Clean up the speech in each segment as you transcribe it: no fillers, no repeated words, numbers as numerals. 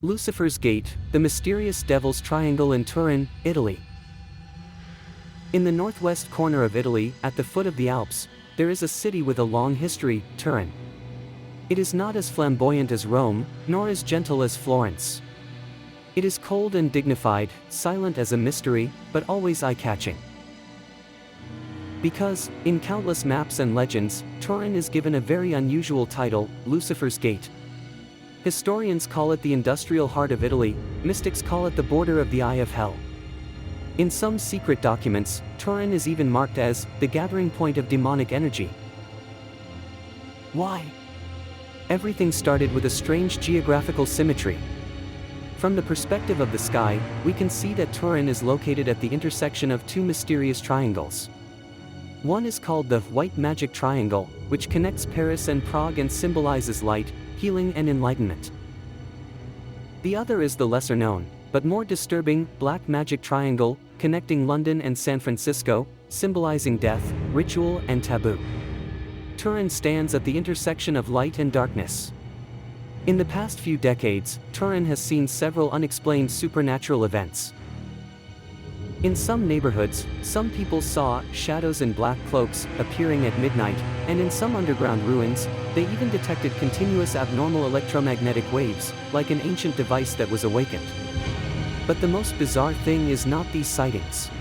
Lucifer's Gate, the mysterious Devil's Triangle in Turin, Italy. In the northwest corner of Italy, at the foot of the Alps, there is a city with a long history, Turin. It is not as flamboyant as Rome, nor as gentle as Florence. It is cold and dignified, silent as a mystery, but always eye-catching. Because, in countless maps and legends, Turin is given a very unusual title, Lucifer's Gate. Historians call it the industrial heart of Italy, mystics call it the border of the Eye of Hell. In some secret documents, Turin is even marked as the gathering point of demonic energy. Why? Everything started with a strange geographical symmetry. From the perspective of the sky, we can see that Turin is located at the intersection of two mysterious triangles. One is called the White Magic Triangle, which connects Paris and Prague and symbolizes light, healing and enlightenment. The other is the lesser known, but more disturbing, Black Magic Triangle, connecting London and San Francisco, symbolizing death, ritual and taboo. Turin stands at the intersection of light and darkness. In the past few decades, Turin has seen several unexplained supernatural events. In some neighborhoods, some people saw shadows in black cloaks appearing at midnight, and in some underground ruins, they even detected continuous abnormal electromagnetic waves, like an ancient device that was awakened. But the most bizarre thing is not these sightings.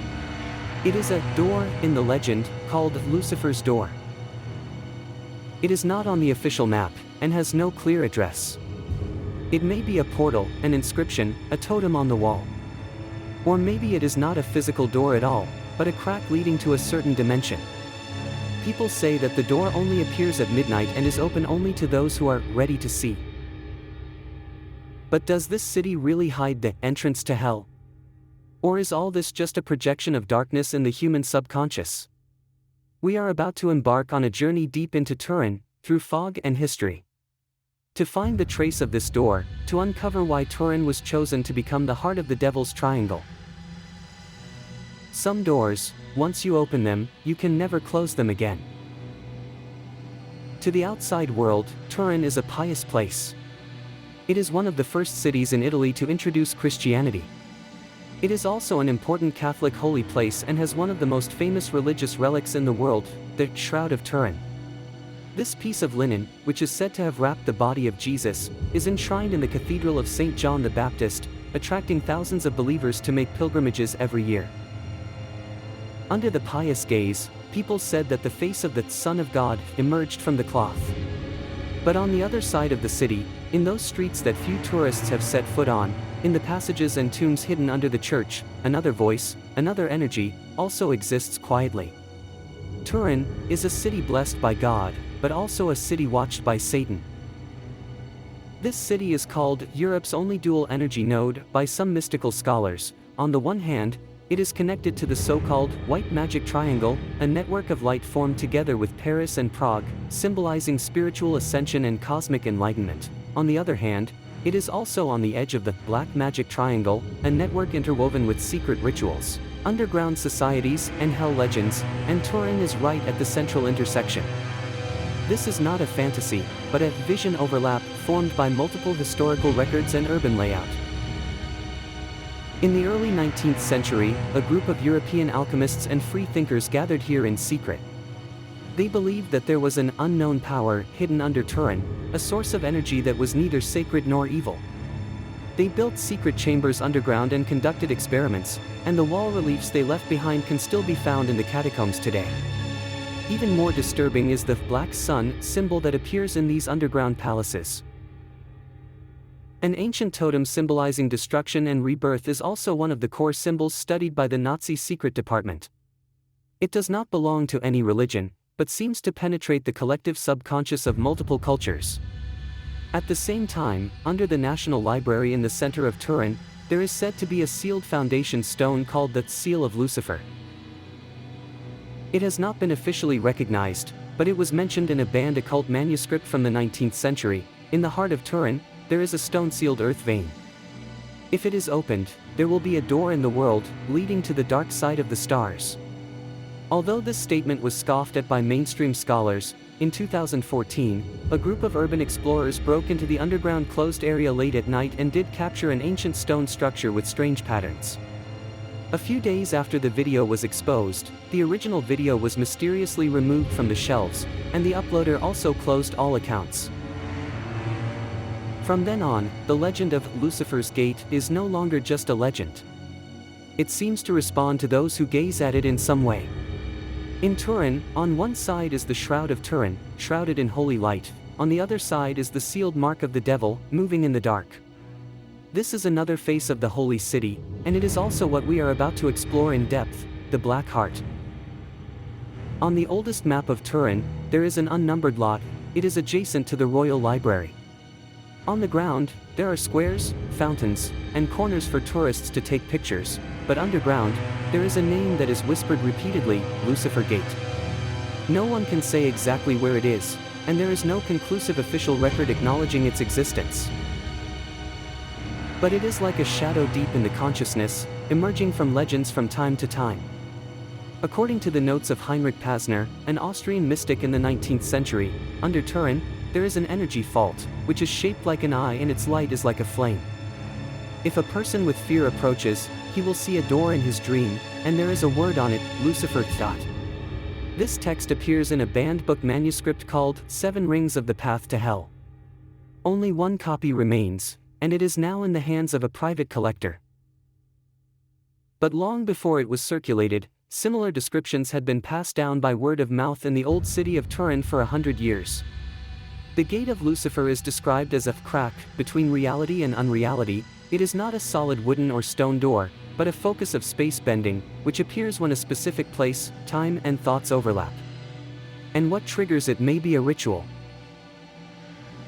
It is a door in the legend called Lucifer's Door. It is not on the official map, and has no clear address. It may be a portal, an inscription, a totem on the wall. Or maybe it is not a physical door at all, but a crack leading to a certain dimension. People say that the door only appears at midnight and is open only to those who are ready to see. But does this city really hide the entrance to hell? Or is all this just a projection of darkness in the human subconscious? We are about to embark on a journey deep into Turin, through fog and history. To find the trace of this door, to uncover why Turin was chosen to become the heart of the Devil's Triangle. Some doors, once you open them, you can never close them again. To the outside world, Turin is a pious place. It is one of the first cities in Italy to introduce Christianity. It is also an important Catholic holy place and has one of the most famous religious relics in the world, the Shroud of Turin. This piece of linen, which is said to have wrapped the body of Jesus, is enshrined in the Cathedral of St. John the Baptist, attracting thousands of believers to make pilgrimages every year. Under the pious gaze, people said that the face of the Son of God emerged from the cloth. But on the other side of the city, in those streets that few tourists have set foot on, in the passages and tombs hidden under the church, another voice, another energy, also exists quietly. Turin is a city blessed by God, but also a city watched by Satan. This city is called Europe's only dual energy node by some mystical scholars. On the one hand, it is connected to the so-called White Magic Triangle, a network of light formed together with Paris and Prague, symbolizing spiritual ascension and cosmic enlightenment. On the other hand, it is also on the edge of the Black Magic Triangle, a network interwoven with secret rituals, underground societies, and hell legends, and Turin is right at the central intersection. This is not a fantasy, but a vision overlap formed by multiple historical records and urban layout. In the early 19th century, a group of European alchemists and free thinkers gathered here in secret. They believed that there was an unknown power hidden under Turin, a source of energy that was neither sacred nor evil. They built secret chambers underground and conducted experiments, and the wall reliefs they left behind can still be found in the catacombs today. Even more disturbing is the black sun symbol that appears in these underground palaces. An ancient totem symbolizing destruction and rebirth is also one of the core symbols studied by the Nazi secret department. It does not belong to any religion, but seems to penetrate the collective subconscious of multiple cultures. At the same time, under the National Library in the center of Turin, there is said to be a sealed foundation stone called the Seal of Lucifer. It has not been officially recognized, but it was mentioned in a banned occult manuscript from the 19th century. In the heart of Turin, there is a stone-sealed earth vein. If it is opened, there will be a door in the world, leading to the dark side of the stars. Although this statement was scoffed at by mainstream scholars, In 2014, a group of urban explorers broke into the underground closed area late at night and did capture an ancient stone structure with strange patterns. A few days after the video was exposed, the original video was mysteriously removed from the shelves, and the uploader also closed all accounts. From then on, the legend of Lucifer's Gate is no longer just a legend. It seems to respond to those who gaze at it in some way. In Turin, on one side is the Shroud of Turin, shrouded in holy light, on the other side is the sealed mark of the devil, moving in the dark. This is another face of the holy city, and it is also what we are about to explore in depth, the Black Heart. On the oldest map of Turin, there is an unnumbered lot. It is adjacent to the Royal Library. On the ground, there are squares, fountains, and corners for tourists to take pictures, but underground, there is a name that is whispered repeatedly, Lucifer Gate. No one can say exactly where it is, and there is no conclusive official record acknowledging its existence. But it is like a shadow deep in the consciousness, emerging from legends from time to time. According to the notes of Heinrich Pasner, an Austrian mystic in the 19th century, under Turin, there is an energy fault, which is shaped like an eye and its light is like a flame. If a person with fear approaches, he will see a door in his dream, and there is a word on it, Lucifer Gate. This text appears in a banned book manuscript called 7 Rings of the Path to Hell. Only one copy remains, and it is now in the hands of a private collector. But long before it was circulated, similar descriptions had been passed down by word of mouth in the old city of Turin for 100 years. The Gate of Lucifer is described as a crack between reality and unreality. It is not a solid wooden or stone door, but a focus of space bending, which appears when a specific place, time, and thoughts overlap. And what triggers it may be a ritual.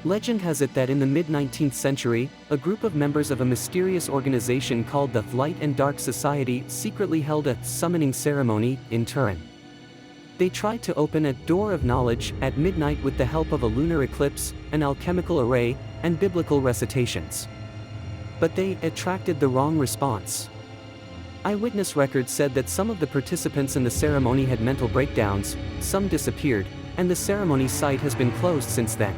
Legend has it that in the mid-19th century, a group of members of a mysterious organization called the Light and Dark Society secretly held a summoning ceremony in Turin. They tried to open a door of knowledge at midnight with the help of a lunar eclipse, an alchemical array, and biblical recitations. But they attracted the wrong response. Eyewitness records said that some of the participants in the ceremony had mental breakdowns, some disappeared, and the ceremony site has been closed since then.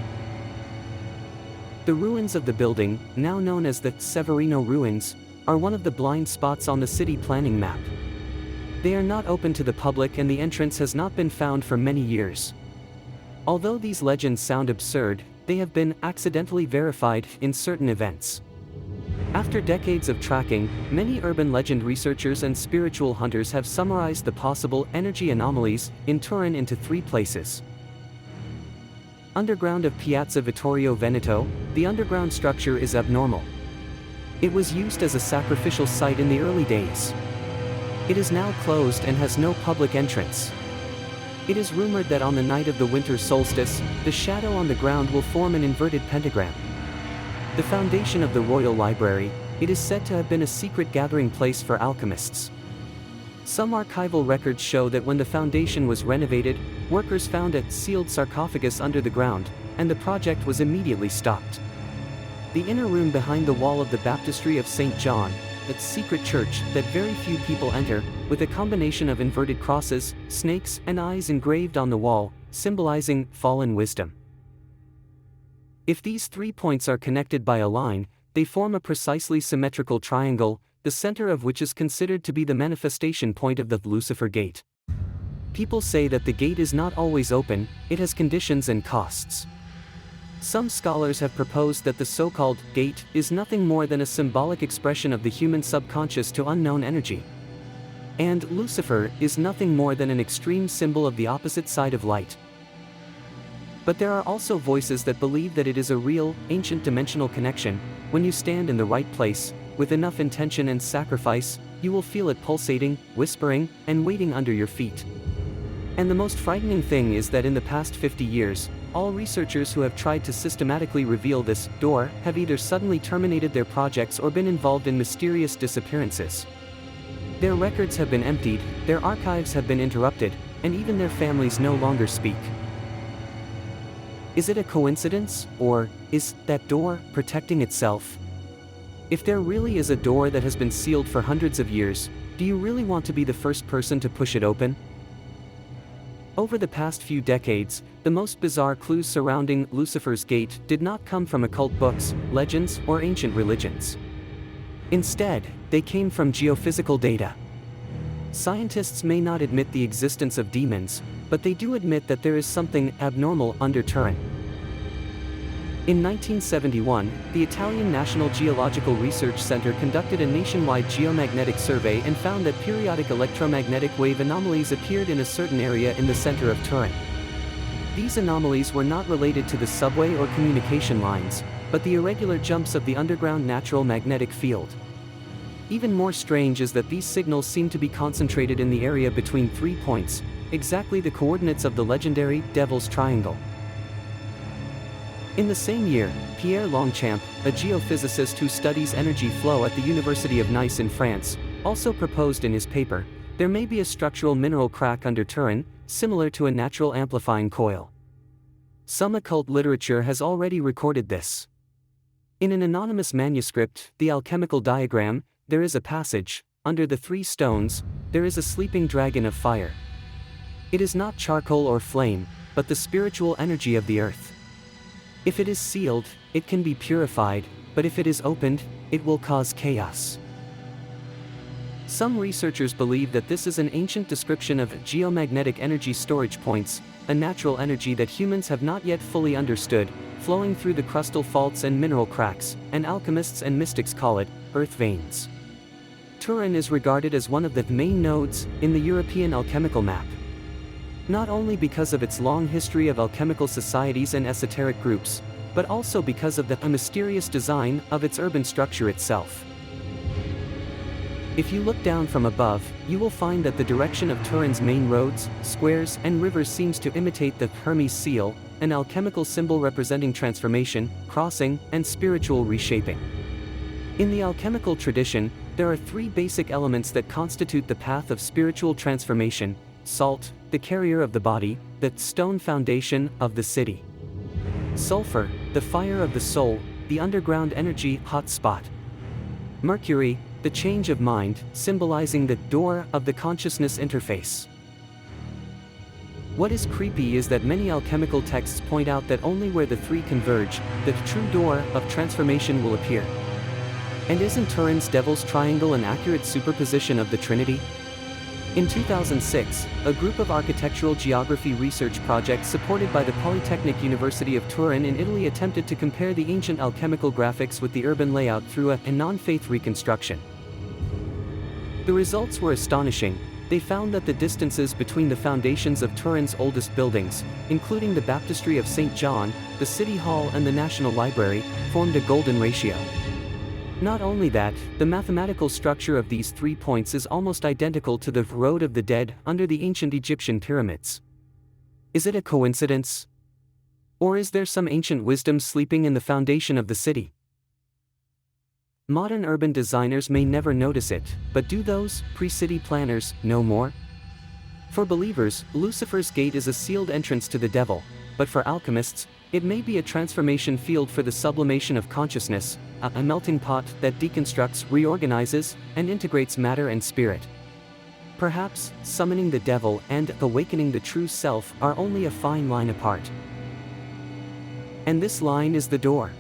The ruins of the building, now known as the Severino Ruins, are one of the blind spots on the city planning map. They are not open to the public and the entrance has not been found for many years. Although these legends sound absurd, they have been accidentally verified in certain events. After decades of tracking, many urban legend researchers and spiritual hunters have summarized the possible energy anomalies in Turin into 3 places. Underground of Piazza Vittorio Veneto, the underground structure is abnormal. It was used as a sacrificial site in the early days. It is now closed and has no public entrance. It is rumored that on the night of the winter solstice, the shadow on the ground will form an inverted pentagram. The foundation of the Royal Library, it is said to have been a secret gathering place for alchemists. Some archival records show that when the foundation was renovated, workers found a sealed sarcophagus under the ground, and the project was immediately stopped. The inner room behind the wall of the baptistry of St. John, that secret church that very few people enter, with a combination of inverted crosses, snakes, and eyes engraved on the wall, symbolizing fallen wisdom. If these 3 points are connected by a line, they form a precisely symmetrical triangle, the center of which is considered to be the manifestation point of the Lucifer Gate. People say that the gate is not always open, it has conditions and costs. Some scholars have proposed that the so-called gate is nothing more than a symbolic expression of the human subconscious to unknown energy. And Lucifer is nothing more than an extreme symbol of the opposite side of light. But there are also voices that believe that it is a real, ancient dimensional connection. When you stand in the right place, with enough intention and sacrifice, you will feel it pulsating, whispering, and waiting under your feet. And the most frightening thing is that in the past 50 years, all researchers who have tried to systematically reveal this door have either suddenly terminated their projects or been involved in mysterious disappearances. Their records have been emptied, their archives have been interrupted, and even their families no longer speak. Is it a coincidence, or is that door protecting itself? If there really is a door that has been sealed for hundreds of years, do you really want to be the first person to push it open? Over the past few decades, the most bizarre clues surrounding Lucifer's Gate did not come from occult books, legends, or ancient religions. Instead, they came from geophysical data. Scientists may not admit the existence of demons, but they do admit that there is something abnormal under Turin. In 1971, the Italian National Geological Research Center conducted a nationwide geomagnetic survey and found that periodic electromagnetic wave anomalies appeared in a certain area in the center of Turin. These anomalies were not related to the subway or communication lines, but the irregular jumps of the underground natural magnetic field. Even more strange is that these signals seem to be concentrated in the area between 3 points, exactly the coordinates of the legendary Devil's Triangle. In the same year, Pierre Longchamp, a geophysicist who studies energy flow at the University of Nice in France, also proposed in his paper, there may be a structural mineral crack under Turin, similar to a natural amplifying coil. Some occult literature has already recorded this. In an anonymous manuscript, The Alchemical Diagram, there is a passage, under the 3 stones, there is a sleeping dragon of fire. It is not charcoal or flame, but the spiritual energy of the earth. If it is sealed, it can be purified, but if it is opened, it will cause chaos. Some researchers believe that this is an ancient description of geomagnetic energy storage points, a natural energy that humans have not yet fully understood, flowing through the crustal faults and mineral cracks, and alchemists and mystics call it earth veins. Turin is regarded as one of the main nodes in the European alchemical map. Not only because of its long history of alchemical societies and esoteric groups, but also because of the mysterious design of its urban structure itself. If you look down from above, you will find that the direction of Turin's main roads, squares, and rivers seems to imitate the Hermes seal, an alchemical symbol representing transformation, crossing, and spiritual reshaping. In the alchemical tradition, there are 3 basic elements that constitute the path of spiritual transformation: salt, the carrier of the body, the stone foundation of the city; sulfur, the fire of the soul, the underground energy hot spot; mercury, the change of mind, symbolizing the door of the consciousness interface. What is creepy is that many alchemical texts point out that only where the 3 converge, the true door of transformation will appear. And isn't Turin's Devil's Triangle an accurate superposition of the Trinity? In 2006, a group of architectural geography research projects supported by the Polytechnic University of Turin in Italy attempted to compare the ancient alchemical graphics with the urban layout through a non-faith reconstruction. The results were astonishing. They found that the distances between the foundations of Turin's oldest buildings, including the Baptistry of St. John, the City Hall and the National Library, formed a golden ratio. Not only that, the mathematical structure of these 3 points is almost identical to the Road of the Dead under the ancient Egyptian pyramids. Is it a coincidence? Or is there some ancient wisdom sleeping in the foundation of the city? Modern urban designers may never notice it, but do those pre-city planners know more? For believers, Lucifer's Gate is a sealed entrance to the devil, but for alchemists, it may be a transformation field for the sublimation of consciousness, a melting pot that deconstructs, reorganizes, and integrates matter and spirit. Perhaps, summoning the devil and awakening the true self are only a fine line apart. And this line is the door.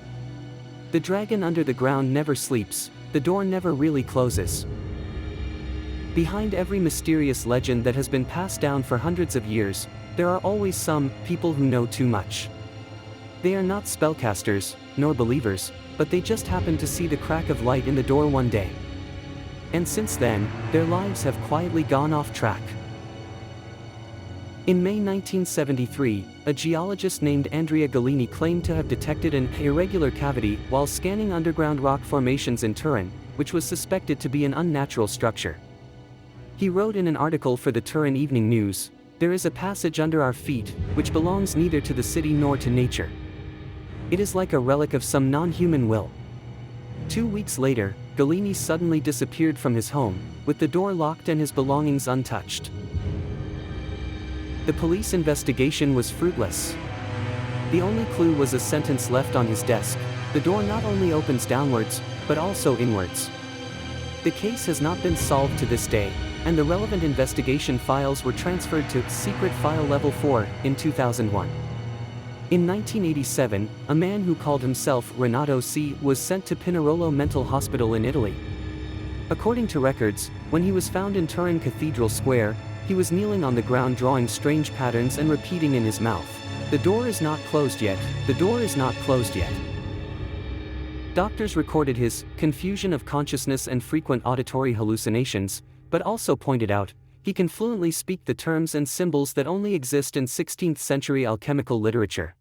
The dragon under the ground never sleeps, the door never really closes. Behind every mysterious legend that has been passed down for hundreds of years, there are always some people who know too much. They are not spellcasters, nor believers, but they just happen to see the crack of light in the door one day. And since then, their lives have quietly gone off track. In May 1973, a geologist named Andrea Gallini claimed to have detected an irregular cavity while scanning underground rock formations in Turin, which was suspected to be an unnatural structure. He wrote in an article for the Turin Evening News, "There is a passage under our feet, which belongs neither to the city nor to nature. It is like a relic of some non-human will." 2 weeks later, Gallini suddenly disappeared from his home, with the door locked and his belongings untouched. The police investigation was fruitless. The only clue was a sentence left on his desk: "The door not only opens downwards, but also inwards." The case has not been solved to this day, and the relevant investigation files were transferred to Secret File Level 4 in 2001. In 1987, a man who called himself Renato C. was sent to Pinerolo Mental Hospital in Italy. According to records, when he was found in Turin Cathedral Square, he was kneeling on the ground drawing strange patterns and repeating in his mouth, "The door is not closed yet, the door is not closed yet." Doctors recorded his confusion of consciousness and frequent auditory hallucinations, but also pointed out, he can fluently speak the terms and symbols that only exist in 16th century alchemical literature.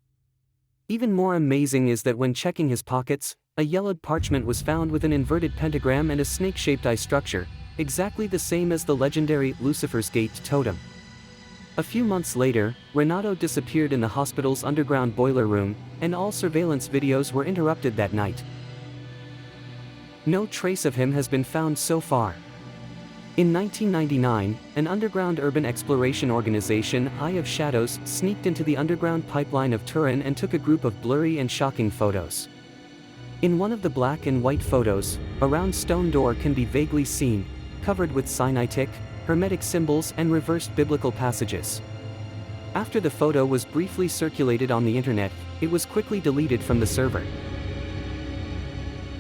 Even more amazing is that when checking his pockets, a yellowed parchment was found with an inverted pentagram and a snake-shaped eye structure, exactly the same as the legendary Lucifer's Gate totem. A few months later, Renato disappeared in the hospital's underground boiler room, and all surveillance videos were interrupted that night. No trace of him has been found so far. In 1999, an underground urban exploration organization, Eye of Shadows, sneaked into the underground pipeline of Turin and took a group of blurry and shocking photos. In one of the black and white photos, a round stone door can be vaguely seen, covered with Sinaitic, Hermetic symbols and reversed biblical passages. After the photo was briefly circulated on the internet, it was quickly deleted from the server.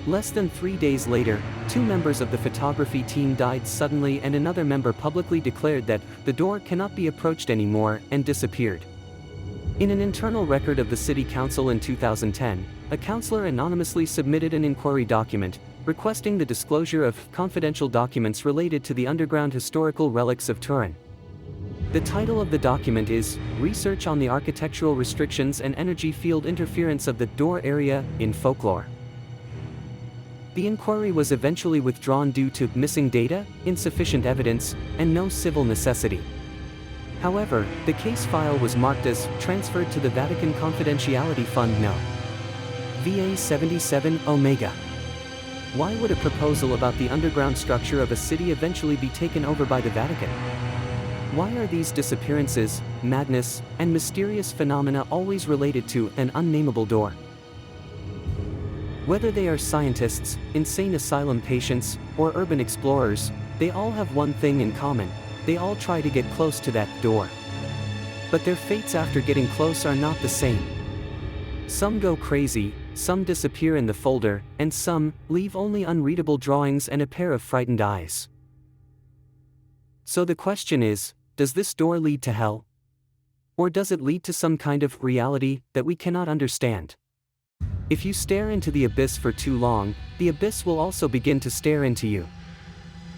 Less than 3 days later, 2 members of the photography team died suddenly and another member publicly declared that the door cannot be approached anymore and disappeared. In an internal record of the city council in 2010, a councillor anonymously submitted an inquiry document, requesting the disclosure of confidential documents related to the underground historical relics of Turin. The title of the document is, Research on the Architectural Restrictions and Energy Field Interference of the Door Area in Folklore. The inquiry was eventually withdrawn due to missing data, insufficient evidence, and no civil necessity. However, the case file was marked as transferred to the Vatican Confidentiality Fund No. VA 77 Omega. Why would a proposal about the underground structure of a city eventually be taken over by the Vatican? Why are these disappearances, madness, and mysterious phenomena always related to an unnameable door? Whether they are scientists, insane asylum patients, or urban explorers, they all have one thing in common: they all try to get close to that door. But their fates after getting close are not the same. Some go crazy, some disappear in the folder, and some leave only unreadable drawings and a pair of frightened eyes. So the question is, does this door lead to hell? Or does it lead to some kind of reality that we cannot understand? If you stare into the abyss for too long, the abyss will also begin to stare into you.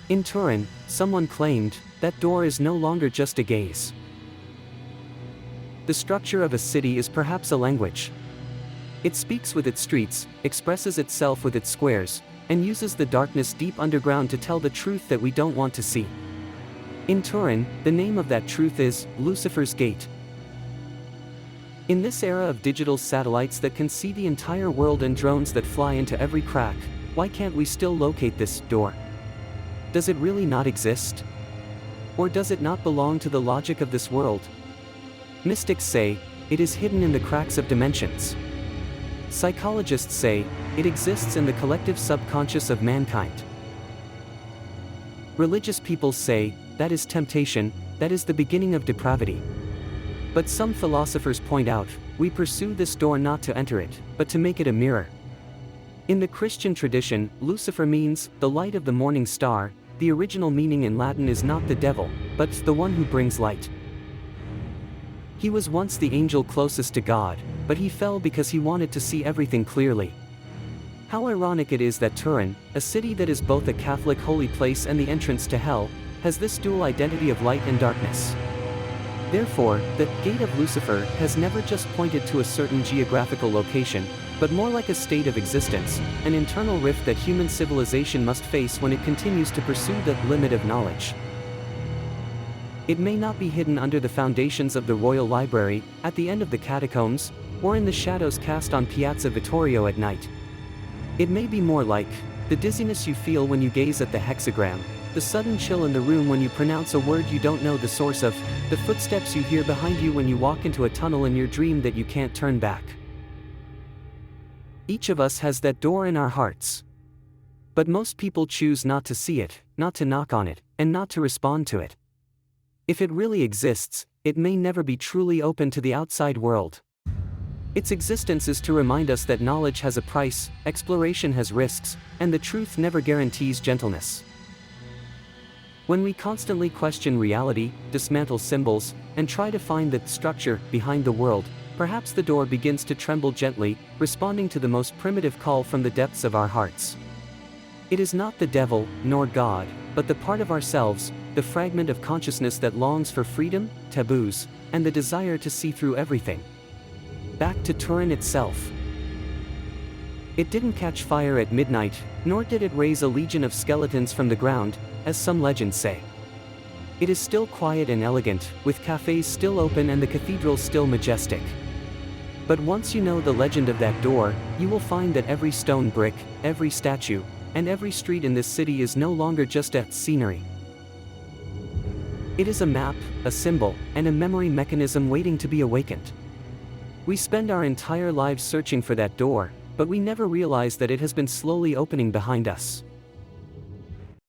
In Turin, someone claimed, that door is no longer just a gaze. The structure of a city is perhaps a language. It speaks with its streets, expresses itself with its squares, and uses the darkness deep underground to tell the truth that we don't want to see. In Turin, the name of that truth is Lucifer's Gate. In this era of digital satellites that can see the entire world and drones that fly into every crack, why can't we still locate this door? Does it really not exist? Or does it not belong to the logic of this world? Mystics say, it is hidden in the cracks of dimensions. Psychologists say, it exists in the collective subconscious of mankind. Religious people say, that is temptation, that is the beginning of depravity. But some philosophers point out, we pursue this door not to enter it, but to make it a mirror. In the Christian tradition, Lucifer means, the light of the morning star. The original meaning in Latin is not the devil, but the one who brings light. He was once the angel closest to God, but he fell because he wanted to see everything clearly. How ironic it is that Turin, a city that is both a Catholic holy place and the entrance to hell, has this dual identity of light and darkness. Therefore, the Gate of Lucifer has never just pointed to a certain geographical location, but more like a state of existence, an internal rift that human civilization must face when it continues to pursue the limit of knowledge. It may not be hidden under the foundations of the Royal Library, at the end of the catacombs, or in the shadows cast on Piazza Vittorio at night. It may be more like the dizziness you feel when you gaze at the hexagram, the sudden chill in the room when you pronounce a word you don't know the source of, the footsteps you hear behind you when you walk into a tunnel in your dream that you can't turn back. Each of us has that door in our hearts. But most people choose not to see it, not to knock on it, and not to respond to it. If it really exists, it may never be truly open to the outside world. Its existence is to remind us that knowledge has a price, exploration has risks, and the truth never guarantees gentleness. When we constantly question reality, dismantle symbols, and try to find the structure behind the world, perhaps the door begins to tremble gently, responding to the most primitive call from the depths of our hearts. It is not the devil, nor God, but the part of ourselves, the fragment of consciousness that longs for freedom, taboos, and the desire to see through everything. Back to Turin itself. It didn't catch fire at midnight, nor did it raise a legion of skeletons from the ground, as some legends say. It is still quiet and elegant, with cafes still open and the cathedral still majestic. But once you know the legend of that door, you will find that every stone brick, every statue, and every street in this city is no longer just a scenery. It is a map, a symbol, and a memory mechanism waiting to be awakened. We spend our entire lives searching for that door, but we never realize that it has been slowly opening behind us.